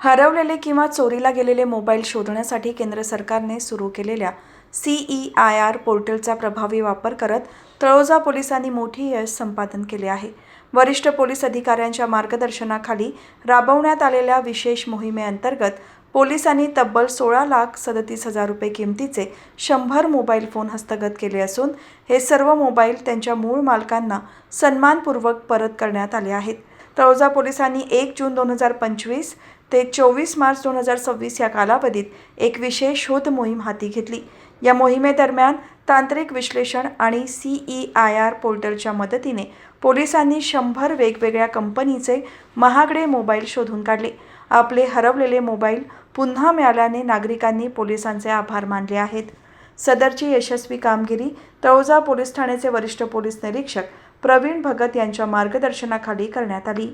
हरवलेले किंवा चोरीला गेलेले मोबाईल शोधण्यासाठी केंद्र सरकारने सुरू केलेल्या CEIR पोर्टलचा प्रभावी वापर करत तळोजा पोलिसांनी मोठी यश संपादन केले आहे. वरिष्ठ पोलीस अधिकाऱ्यांच्या मार्गदर्शनाखाली राबवण्यात आलेल्या विशेष मोहिमेअंतर्गत पोलिसांनी तब्बल 16,37,000 रुपये किमतीचे 100 मोबाईल फोन हस्तगत केले असून हे सर्व मोबाईल त्यांच्या मूळ मालकांना सन्मानपूर्वक परत करण्यात आले आहेत. तळोजा पोलिसांनी 1 जून 2025 ते 24 मार्च 2026 या कालावधीत एक विशेष शोध मोहीम हाती घेतली. या मोहिमेदरम्यान तांत्रिक विश्लेषण आणि CEIR पोर्टलच्या मदतीने पोलिसांनी 100 वेगवेगळ्या कंपनीचे महागडे मोबाईल शोधून काढले. आपले हरवलेले मोबाईल पुन्हा मिळाल्याने नागरिकांनी पोलिसांचे आभार मानले आहेत. सदरची यशस्वी कामगिरी तळोजा पोलीस ठाण्याचे वरिष्ठ पोलीस निरीक्षक प्रवीण भगत यांच्या मार्गदर्शनाखाली करण्यात आली.